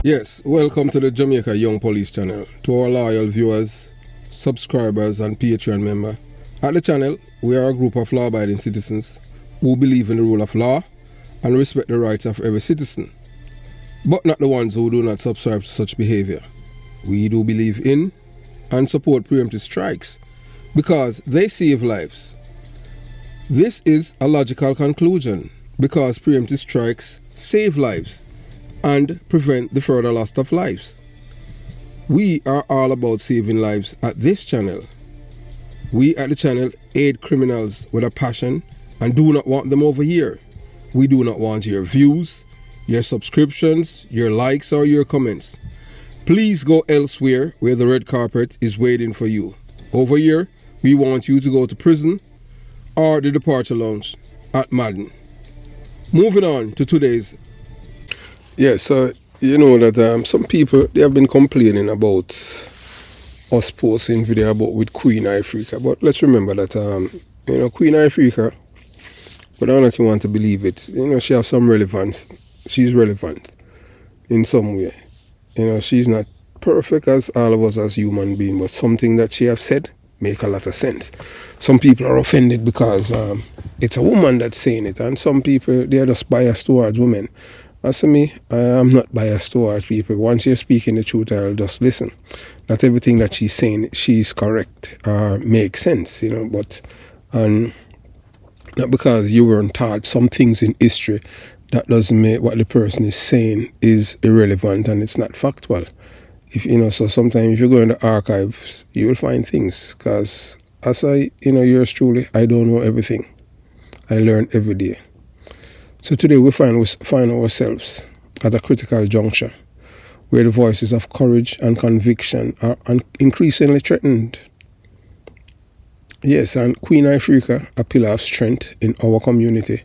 Yes, welcome to the Jamaica Young Police channel. To our loyal viewers, subscribers and Patreon member. At the channel, we are a group of law-abiding citizens who believe in the rule of law and respect the rights of every citizen, but not the ones who do not subscribe to such behavior. We do believe in and support preemptive strikes because they save lives. This is a logical conclusion because preemptive strikes save lives and prevent the further loss of lives. We are all about saving lives at this channel. We at the channel aid criminals with a passion and do not want them over here. We do not want your views, your subscriptions, your likes or your comments. Please go elsewhere where the red carpet is waiting for you. Over here, we want you to go to prison or the departure lounge at Maroon. Moving on to today's. Yes, so you know that some people, they have been complaining about us posting video about with Queen Ifrica, but let's remember that Queen Ifrica, but I don't want to believe it. She has some relevance. She's relevant in some way. She's not perfect as all of us as human beings, but something that she have said make a lot of sense. Some people are offended because it's a woman that's saying it, and some people, they are just biased towards women. As for me, I am not biased towards people. Once you're speaking the truth, I'll just listen. Not everything that she's saying, she's correct or makes sense, but not because you weren't taught some things in history, that doesn't make what the person is saying is irrelevant and it's not factual. So sometimes if you go in the archives, you will find things, because as yours truly, I don't know everything. I learn every day. So today we find ourselves at a critical juncture where the voices of courage and conviction are increasingly threatened. Yes, and Queen Ifrica, a pillar of strength in our community,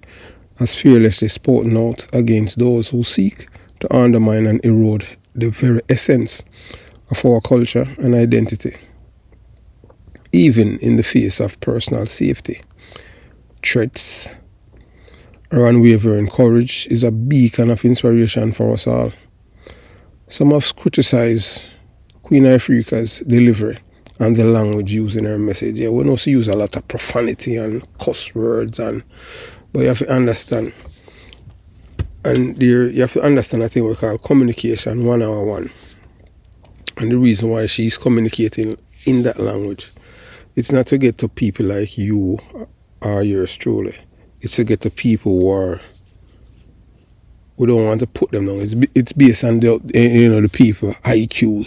has fearlessly spoken out against those who seek to undermine and erode the very essence of our culture and identity, even in the face of personal safety. Threats. Her unwavering courage is a beacon of inspiration for us all. Some have criticized Queen Ifrica's delivery and the language used in her message. Yeah, we know she use a lot of profanity and cuss words, but you have to understand. And you have to understand a thing we call communication 101. And the reason why she's communicating in that language, it's not to get to people like you or yours truly. It's to get to people we don't want to put them down. It's based on the people IQ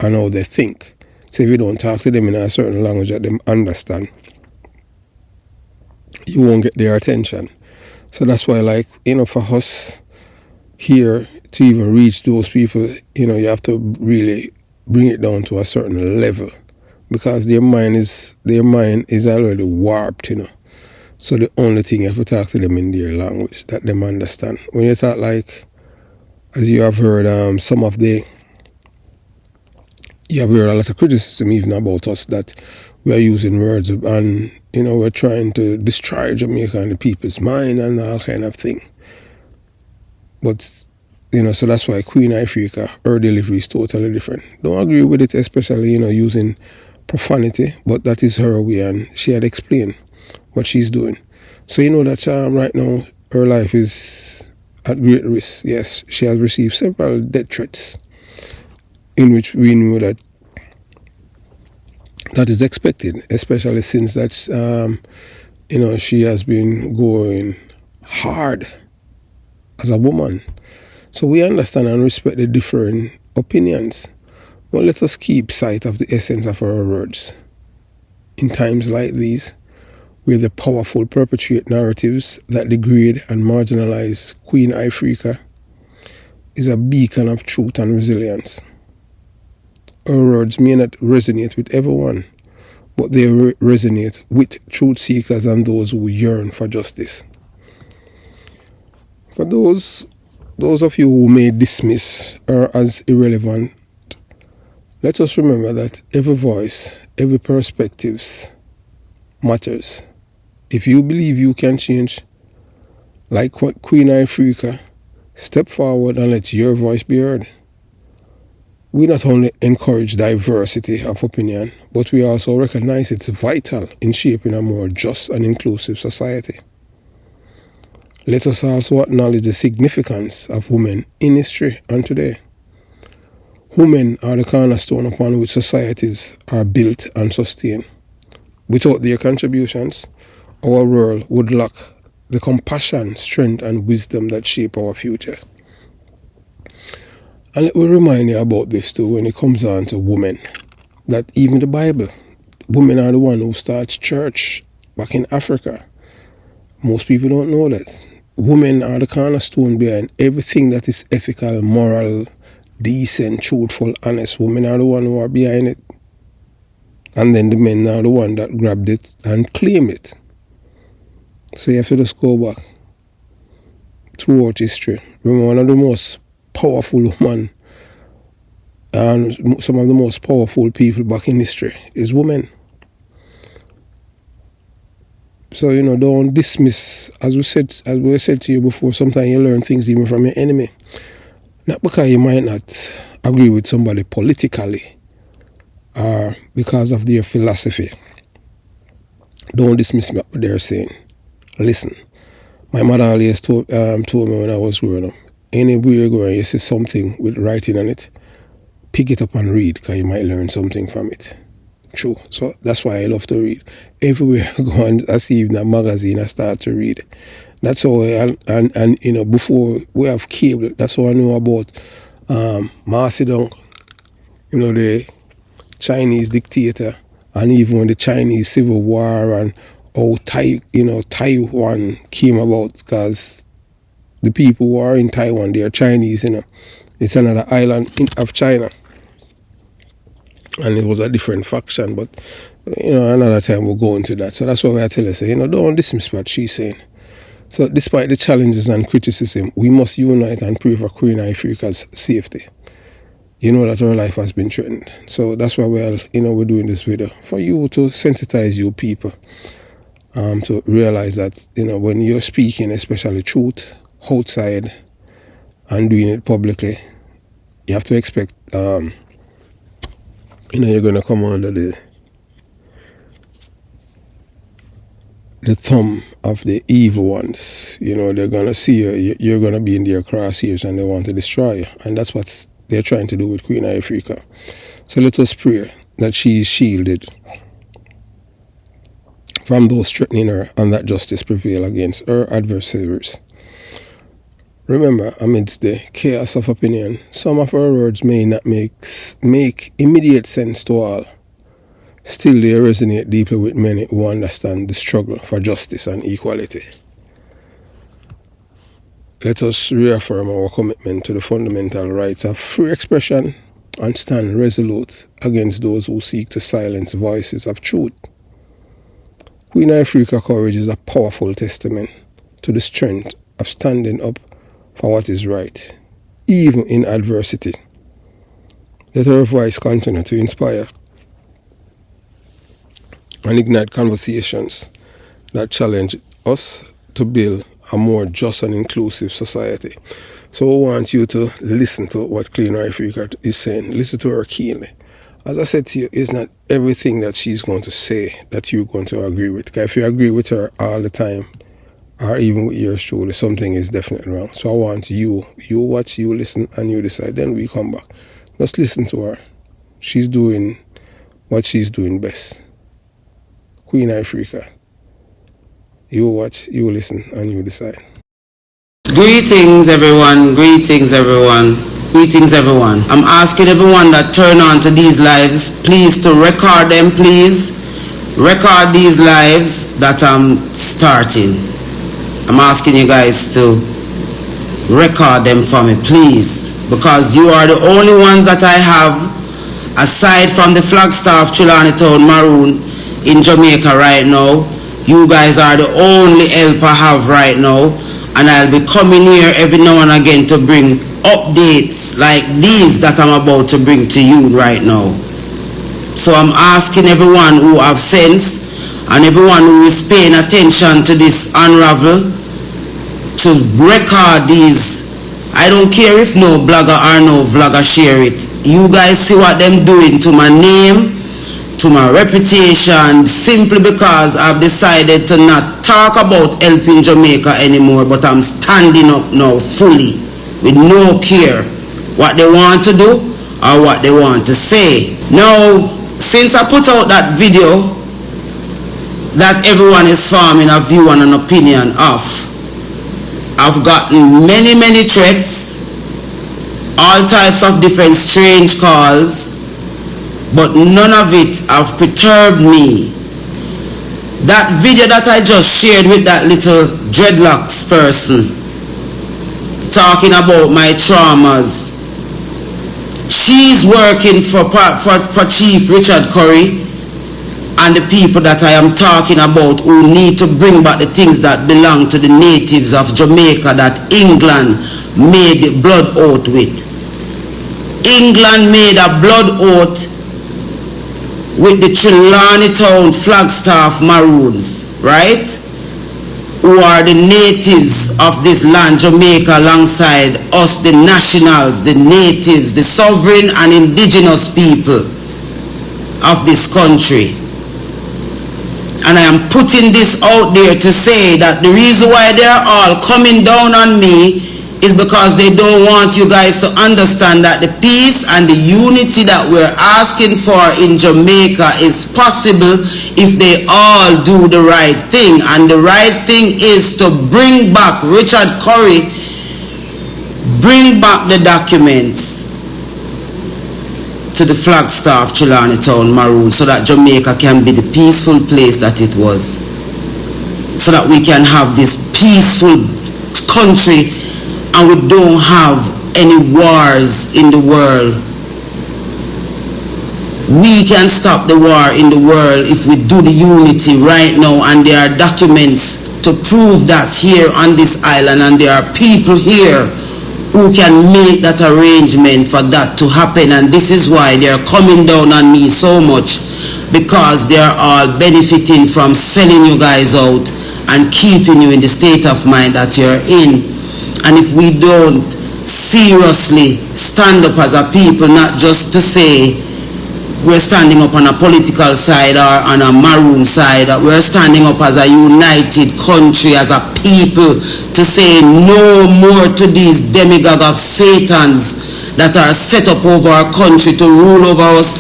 and how they think. So if you don't talk to them in a certain language that they understand, you won't get their attention. So that's why, for us here to even reach those people, you have to really bring it down to a certain level, because their mind is already warped, So the only thing you have to talk to them in their language that them understand. When you talk as you have heard, you have heard a lot of criticism even about us that we are using words and we're trying to destroy Jamaica and the people's mind and all kind of thing. But so that's why Queen Ifrica, her delivery is totally different. Don't agree with it, especially using profanity, but that is her way, and she had explained what she's doing. So that right now her life is at great risk. Yes, she has received several death threats, in which we knew that is expected, especially since that she has been going hard as a woman. So we understand and respect the different opinions, but let us keep sight of the essence of our words. In times like these, where the powerful perpetuate narratives that degrade and marginalize, Queen Ifrica is a beacon of truth and resilience. Her words may not resonate with everyone, but they resonate with truth seekers and those who yearn for justice. For those of you who may dismiss her as irrelevant, let us remember that every voice, every perspective matters. If you believe you can change, like what Queen Ifrica, step forward and let your voice be heard. We not only encourage diversity of opinion, but we also recognize it's vital in shaping a more just and inclusive society. Let us also acknowledge the significance of women in history and today. Women are the cornerstone upon which societies are built and sustained. Without their contributions, our world would lack the compassion, strength, and wisdom that shape our future. And let me remind you about this too when it comes on to women, that even the Bible, women are the one who starts church back in Africa. Most people don't know that. Women are the cornerstone behind everything that is ethical, moral, decent, truthful, honest. Women are the one who are behind it. And then the men are the one that grabbed it and claimed it. So you have to just go back throughout history. Remember, one of the most powerful women and some of the most powerful people back in history is women. So, don't dismiss, as we said to you before, sometimes you learn things even from your enemy. Not because you might not agree with somebody politically or because of their philosophy. Don't dismiss what they're saying. Listen. My mother always told me when I was growing up, anywhere you go and you see something with writing on it, pick it up and read, because you might learn something from it. True. So that's why I love to read. Everywhere I go and I see even a magazine, I start to read. That's how and before we have cable, that's how I know about Mao Zedong, the Chinese dictator, and even when the Chinese Civil War and how Taiwan came about, because the people who are in Taiwan, they are Chinese, It's another island of China. And it was a different faction, but, another time we'll go into that. So that's why I tell her, don't dismiss what she's saying. So despite the challenges and criticism, we must unite and pray for Queen Ifrica's safety. You know that her life has been threatened. So that's why we're doing this video, for you to sensitize you people, to realize that, when you're speaking, especially truth, outside, and doing it publicly, you have to expect, you're going to come under the thumb of the evil ones. They're going to see you're going to be in their crosshairs and they want to destroy you. And that's what they're trying to do with Queen Ifrica. So let us pray that she is shielded from those threatening her and that justice prevail against her adversaries. Remember, amidst the chaos of opinion, some of her words may not make immediate sense to all. Still, they resonate deeply with many who understand the struggle for justice and equality. Let us reaffirm our commitment to the fundamental rights of free expression and stand resolute against those who seek to silence voices of truth. Queen Ifrica's courage is a powerful testament to the strength of standing up for what is right, even in adversity. Let her voice continue to inspire and ignite conversations that challenge us to build a more just and inclusive society. So I want you to listen to what Queen Ifrica is saying. Listen to her keenly. As I said to you, it's not everything that she's going to say that you're going to agree with. Because if you agree with her all the time, or even with yours truly, something is definitely wrong. So I want you watch, you listen, and you decide. Then we come back. Just listen to her. She's doing what she's doing best. Queen Ifrica. You watch, you listen, and you decide. Greetings everyone, greetings everyone, greetings everyone. I'm asking everyone that turn on to these lives, please to record them, please. Record these lives that I'm starting. I'm asking you guys to record them for me, please, because you are the only ones that I have, aside from the Flagstaff Trelawney Town Maroon in Jamaica right now. You guys are the only help I have right now, and I'll be coming here every now and again to bring updates like these that I'm about to bring to you right now. So I'm asking everyone who have sense and everyone who is paying attention to this unravel to record these I don't care if no blogger or no vlogger share it. You guys see what them doing to my name, to my reputation, simply because I've decided to not talk about helping Jamaica anymore, but I'm standing up now fully with no care what they want to do or what they want to say. Now, since I put out that video that everyone is forming a view and an opinion of, I've gotten many threats, all types of different strange calls, but none of it have perturbed me. That video that I just shared with that little dreadlocks person, talking about my traumas, she's working for Chief Richard Curry and the people that I am talking about who need to bring back the things that belong to the natives of Jamaica that England made the blood oath with. England made a blood oath with the Trelawney Town Flagstaff Maroons, right? Who are the natives of this land, Jamaica, alongside us, the nationals, the natives, the sovereign and indigenous people of this country. And I am putting this out there to say that the reason why they are all coming down on me is because they don't want you guys to understand that the peace and the unity that we're asking for in Jamaica is possible if they all do the right thing. And the right thing is to bring back Richard Curry, bring back the documents to the Flagstaff Trelawney Town Maroon, so that Jamaica can be the peaceful place that it was, so that we can have this peaceful country and we don't have any wars in the world. We can stop the war in the world if we do the unity right now, and there are documents to prove that here on this island, and there are people here who can make that arrangement for that to happen. And this is why they're coming down on me so much, because they're all benefiting from selling you guys out and keeping you in the state of mind that you're in. And if we don't seriously stand up as a people, not just to say we're standing up on a political side or on a Maroon side, we're standing up as a united country, as a people, to say no more to these demagogues of Satans that are set up over our country to rule over us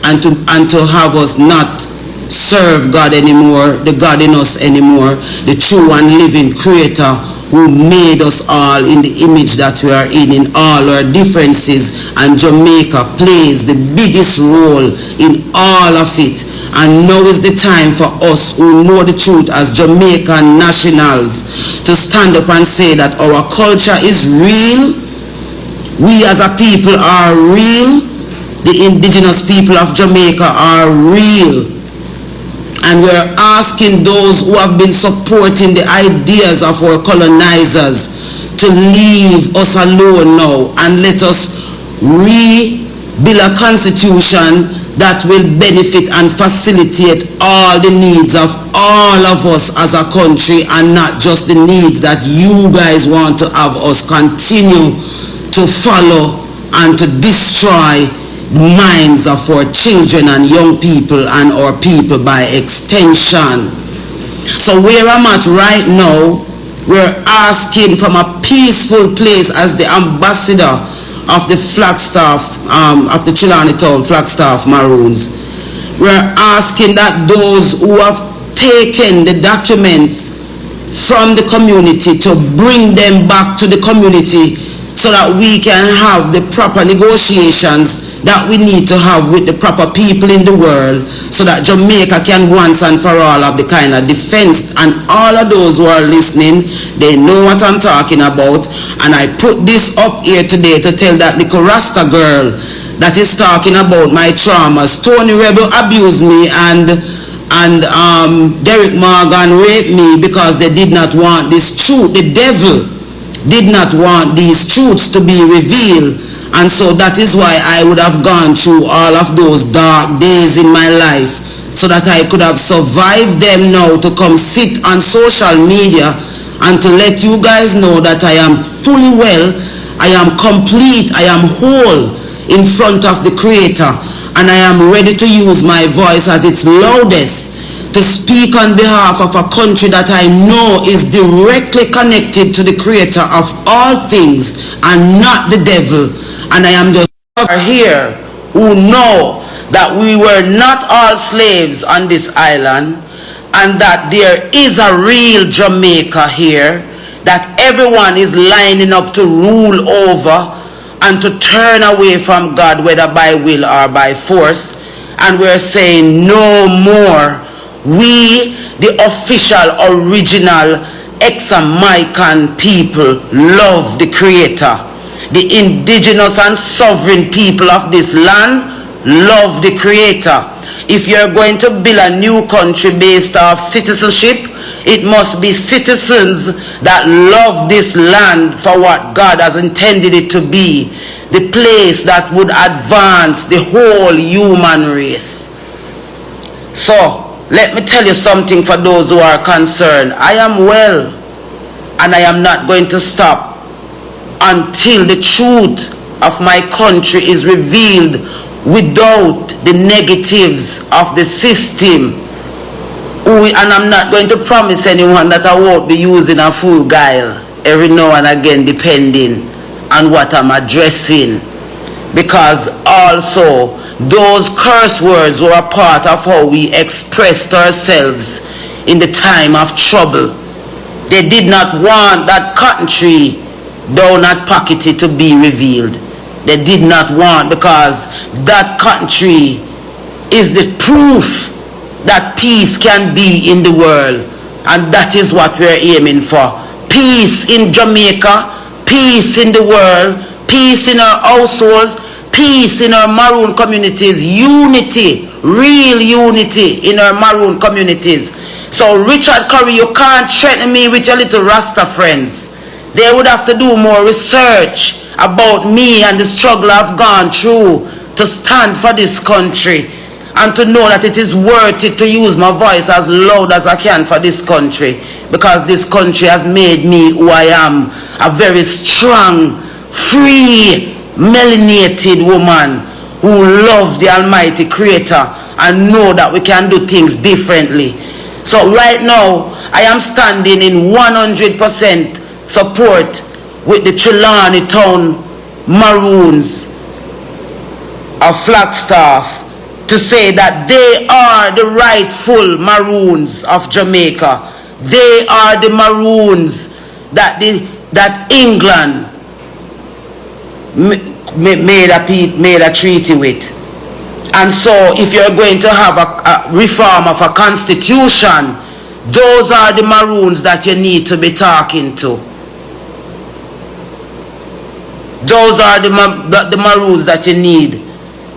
and to have us not serve God anymore, the God in us anymore, the true and living creator who made us all in the image that we are in all our differences. And Jamaica plays the biggest role in all of it. And now is the time for us who know the truth as Jamaican nationals to stand up and say that our culture is real, we as a people are real, the indigenous people of Jamaica are real. And we're asking those who have been supporting the ideas of our colonizers to leave us alone now and let us rebuild a constitution that will benefit and facilitate all the needs of all of us as a country, and not just the needs that you guys want to have us continue to follow and to destroy minds of our children and young people and our people by extension. So where I'm at right now, we're asking from a peaceful place as the ambassador of the Flagstaff, of the Trelawney Town Flagstaff Maroons, we're asking that those who have taken the documents from the community to bring them back to the community, so that we can have the proper negotiations that we need to have with the proper people in the world, so that Jamaica can once and for all have the kind of defense. And all of those who are listening, they know what I'm talking about. And I put this up here today to tell that little Rasta girl that is talking about my traumas. Tony Rebel abused me and Derek Morgan raped me because they did not want this truth. The devil did not want these truths to be revealed. And so that is why I would have gone through all of those dark days in my life, so that I could have survived them now to come sit on social media and to let you guys know that I am fully well I am complete, I am whole in front of the Creator, and I am ready to use my voice at its loudest to speak on behalf of a country that I know is directly connected to the Creator of all things and not the devil. And I am just here who know that we were not all slaves on this island, and that there is a real Jamaica here that everyone is lining up to rule over and to turn away from God, whether by will or by force. And we're saying no more. We, the official, original ex-Jamaican people, love the Creator. The indigenous and sovereign people of this land love the Creator. If you're going to build a new country based off citizenship, it must be citizens that love this land for what God has intended it to be, the place that would advance the whole human race. So, let me tell you something for those who are concerned. I am well, and I am not going to stop until the truth of my country is revealed without the negatives of the system. And I'm not going to promise anyone that I won't be using a full guile every now and again, depending on what I'm addressing. Because also, those curse words were a part of how we expressed ourselves in the time of trouble. They did not want that cotton tree down at Pockety to be revealed. They did not want, because that cotton tree is the proof that peace can be in the world, and that is what we're aiming for. Peace in Jamaica, peace in the world, peace in our households, peace in our Maroon communities, unity, real unity in our Maroon communities. So Richard Curry, you can't threaten me with your little Rasta friends. They would have to do more research about me and the struggle I've gone through to stand for this country, and to know that it is worth it to use my voice as loud as I can for this country, because this country has made me who I am, a very strong, free, melanated woman who loves the Almighty Creator and know that we can do things differently. So right now, I am standing in 100% support with the Trelawney Town Maroons of Flagstaff, to say that they are the rightful Maroons of Jamaica. They are the Maroons that England made a treaty with. And so if you're going to have a reform of a constitution, those are the Maroons that you need to be talking to. Those are the Maroons that you need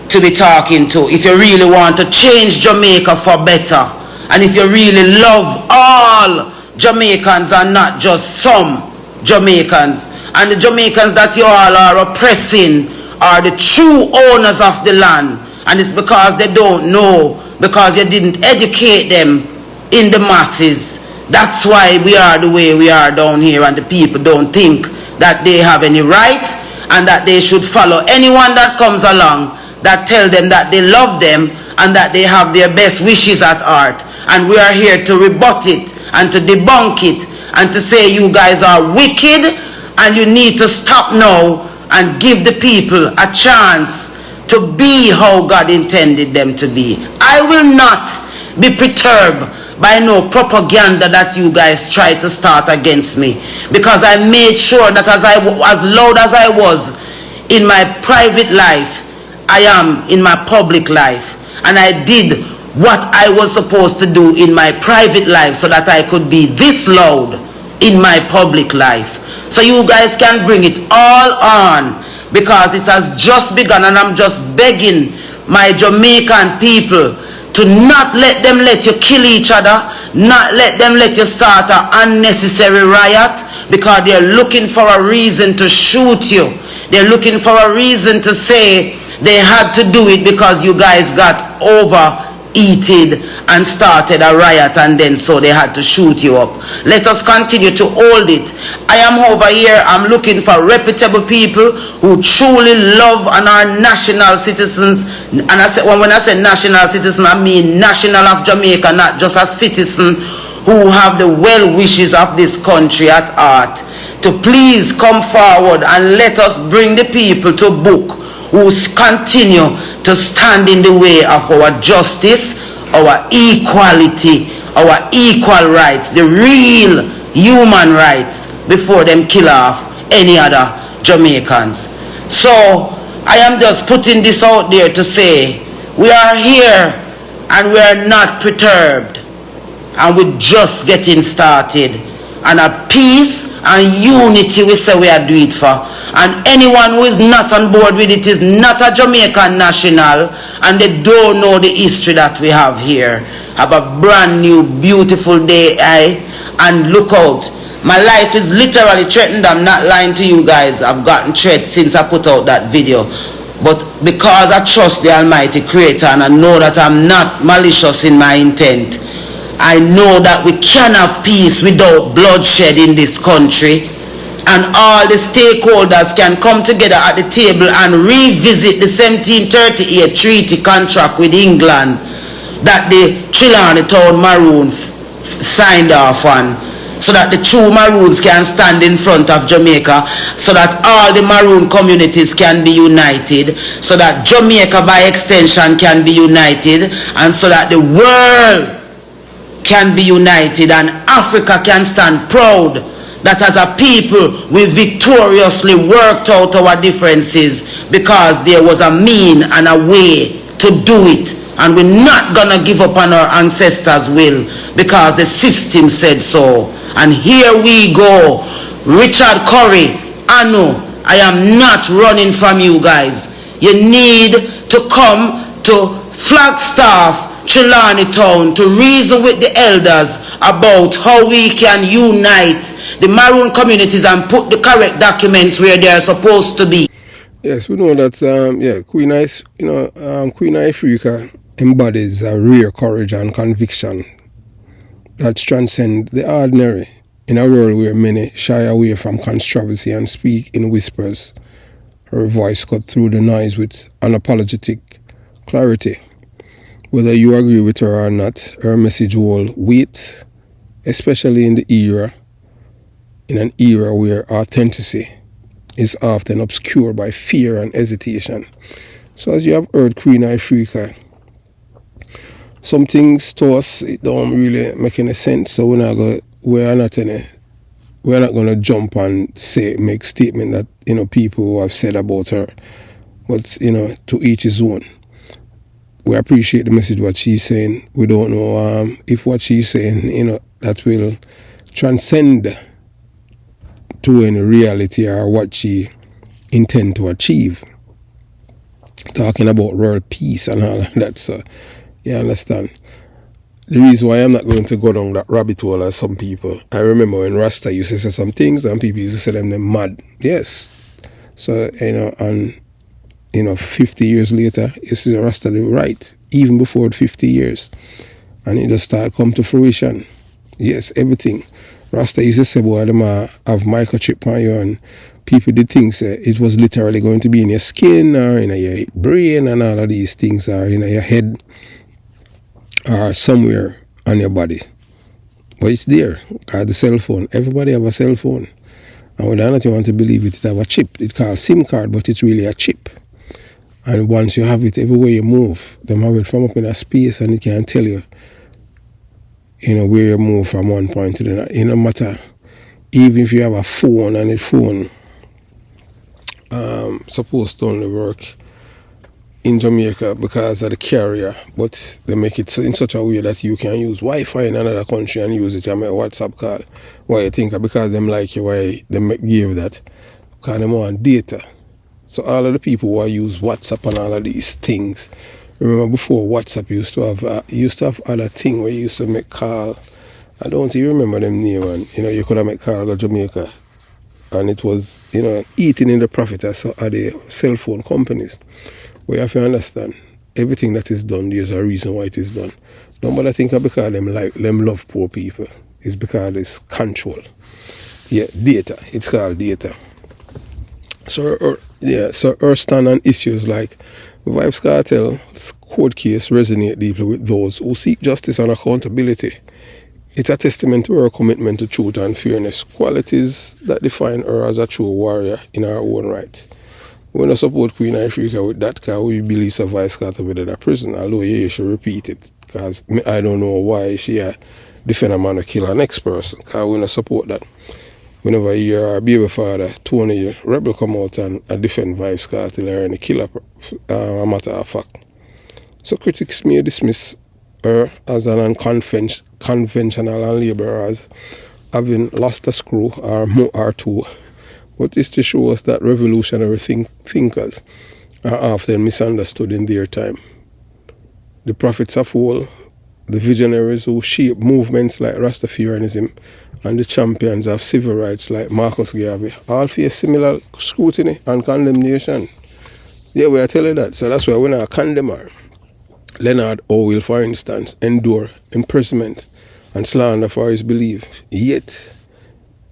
to be talking to if you really want to change Jamaica for better, and if you really love all Jamaicans and not just some Jamaicans. And the Jamaicans that you all are oppressing are the true owners of the land, and it's because they don't know, because you didn't educate them in the masses. That's why we are the way we are down here, and the people don't think that they have any right and that they should follow anyone that comes along that tell them that they love them and that they have their best wishes at heart. And we are here to rebut it and to debunk it and to say you guys are wicked and you need to stop now and give the people a chance to be how God intended them to be. I will not be perturbed by no propaganda that you guys try to start against me, because I made sure that as loud as I was in my private life, I am in my public life, and I did what I was supposed to do in my private life so that I could be this loud in my public life. So you guys can bring it all on, because it has just begun, and I'm just begging my Jamaican people to not let them let you kill each other, not let them let you start an unnecessary riot, because they're looking for a reason to shoot you. They're looking for a reason to say they had to do it because you guys got over heated and started a riot, and then so they had to shoot you up. Let us continue to hold it. I am over here, I'm looking for reputable people who truly love and are national citizens. And I say, when I say national citizen, I mean national of Jamaica, not just a citizen, who have the well wishes of this country at heart, to please come forward and let us bring the people to book who continue to stand in the way of our justice, our equality, our equal rights, the real human rights, before them kill off any other Jamaicans. So I am just putting this out there to say we are here and we are not perturbed, and we're just getting started, and at peace and unity we say we are doing it for. And anyone who is not on board with it is not a Jamaican national, and they don't know the history that we have here. Have a brand new beautiful day, and look out. My life is literally threatened. I'm not lying to you guys. I've gotten threats since I put out that video. But because I trust the Almighty Creator and I know that I'm not malicious in my intent, I know that we can have peace without bloodshed in this country, and all the stakeholders can come together at the table and revisit the 1738 treaty contract with England that the Trelawney Town Maroon signed off on, so that the true Maroons can stand in front of Jamaica, so that all the Maroon communities can be united, so that Jamaica by extension can be united, and so that the world can be united, and Africa can stand proud that as a people we victoriously worked out our differences, because there was a mean and a way to do it, and we're not gonna give up on our ancestors' will because the system said so. And here we go. Richard Curry, I know I am not running from you guys. You need to come to Flagstaff, Trelawney Town, to reason with the elders about how we can unite the Maroon communities and put the correct documents where they are supposed to be. Yes, we know that Queen Ifrica embodies a rare courage and conviction that transcend the ordinary in a world where many shy away from controversy and speak in whispers. Her voice cut through the noise with unapologetic clarity. Whether you agree with her or not, her message holds weight, especially in an era where authenticity is often obscured by fear and hesitation. So as you have heard Queen Ifrica, some things to us, it don't really make any sense, so we're not going to jump and make statement that people who have said about her, but to each his own. We appreciate the message what she's saying. We don't know if what she's saying that will transcend to any reality or what she intend to achieve. Talking about world peace and all of that, so you understand. The reason why I'm not going to go down that rabbit hole as some people. I remember when Rasta used to say some things and people used to say them they're mad. Yes. So, and 50 years later, you see the Rasta do right, even before 50 years. And it just start come to fruition. Yes, everything. Rasta used to say, boy, them have microchip on you, and people did think it was literally going to be in your skin or in your brain and all of these things, or in your head or somewhere on your body. But it's there. Got the cell phone. Everybody have a cell phone. And whether or not you want to believe it, it have a chip. It's called SIM card, but it's really a chip. And once you have it, everywhere you move, them have it from up in a space, and it can tell you, where you move from one point to the next. It no matter, even if you have a phone and the phone supposed to only work in Jamaica because of the carrier, but they make it in such a way that you can use Wi-Fi in another country and use it and make a WhatsApp call. Why you think? Because them like you, why they give that? Because they want data. So all of the people who use WhatsApp and all of these things, remember before WhatsApp used to have other thing where you used to make call. I don't even remember them name, and you could have make call to Jamaica, and it was eating in the profit of the cell phone companies. We have to understand everything that is done, there's a reason why it is done. Don't bother think because them love poor people. It's because it's control. Yeah, data. It's called data. So her stand on issues like Vybz Kartel's court case resonate deeply with those who seek justice and accountability. It's a testament to her commitment to truth and fairness, qualities that define her as a true warrior in her own right. We don't support Queen Ifrica with that because we believe Vybz Kartel within a prison, although you should repeat it because I don't know why she defend a man to kill a next person because we don't support that. Whenever you hear our baby father, Tony Rebel, come out and defend Vybz Kartel or any killer, a matter of fact. So critics may dismiss her as an unconventional and label her as having lost a screw or two. But this to show us that revolutionary thinkers are often misunderstood in their time. The prophets of old, the visionaries who shaped movements like Rastafarianism, and the champions of civil rights like Marcus Garvey all face similar scrutiny and condemnation. Yeah, we are telling that. So that's why when I condemn her, Leonard Orwell, for instance, endure imprisonment and slander for his belief. Yet,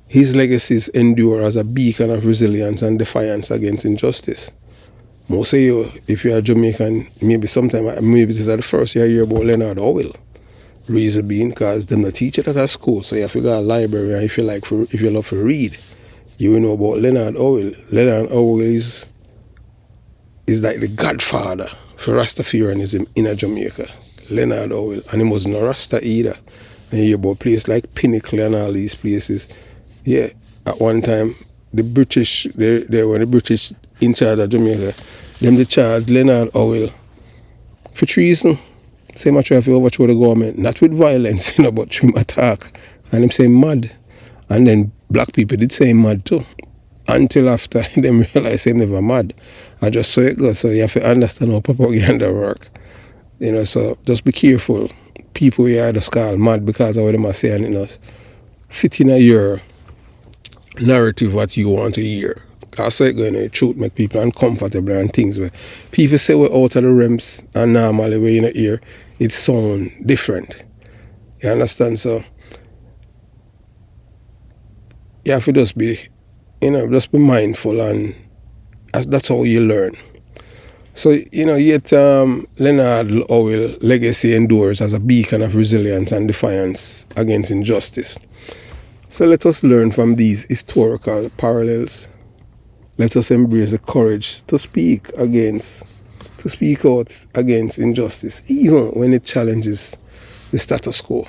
his legacies endure as a beacon of resilience and defiance against injustice. Most of you, if you are Jamaican, maybe this is the first year you hear about Leonard Orwell. Reason being because them not teach it at a school, so you have to go to a library, and if you love to read, you will know about Leonard Orwell. Leonard Orwell is like the godfather for Rastafarianism in Jamaica. Leonard Orwell, and he wasn't a Rasta either. And you hear about places like Pinnacle and all these places. Yeah, at one time the British, they were the British in charge of Jamaica. Them they charged Leonard Orwell for treason. Say much if you overthrow the government, not with violence, but through attack. And them say mad. And then black people did say mad too. Until after them realize they never mad. I just saw it go. So you have to understand how propaganda work. So just be careful. People here just call mad because of what them are saying, fit in your narrative what you want to hear. Because so it's going to truth make people uncomfortable and things where people say we're out of the realms and normally when you hear it sound different. You understand? So you have to just be mindful, and that's how you learn. So, yet Leonard Orwell legacy endures as a beacon of resilience and defiance against injustice. So let us learn from these historical parallels. Let us embrace the courage to speak out against injustice, even when it challenges the status quo.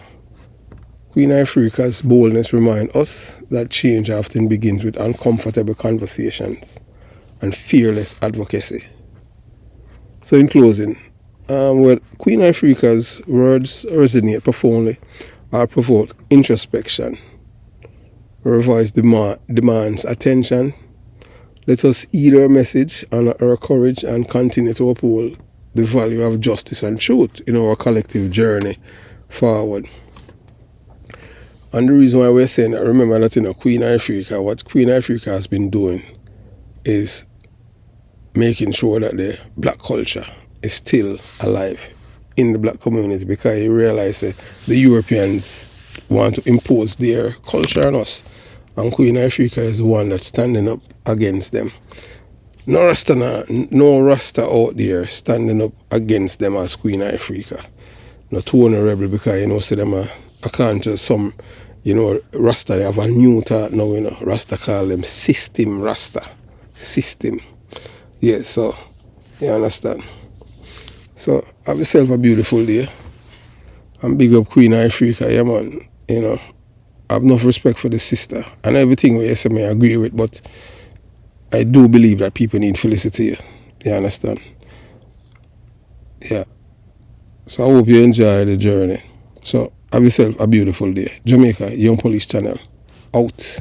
Queen Ifrica's boldness reminds us that change often begins with uncomfortable conversations and fearless advocacy. So in closing, Queen Ifrica's words resonate profoundly or provoke introspection. Her voice demands attention. Let us heed her message and her courage and continue to uphold the value of justice and truth in our collective journey forward. And the reason why we're saying that, remember that Queen Ifrica, what Queen Ifrica has been doing is making sure that the black culture is still alive in the black community, because you realize that the Europeans want to impose their culture on us. And Queen Ifrica is the one that's standing up against them. No Rasta out there standing up against them as Queen Ifrica. Not Tony Rebel, because say them according to some, Rasta, they have a new thought now, Rasta call them system Rasta. System. Yeah, so you understand. So have yourself a beautiful day. And big up Queen Ifrica, yeah man. I have enough respect for the sister. And everything what you say I agree with, but I do believe that people need felicity. You understand? Yeah. So I hope you enjoy the journey. So have yourself a beautiful day. Jamaica Young Police Channel. Out.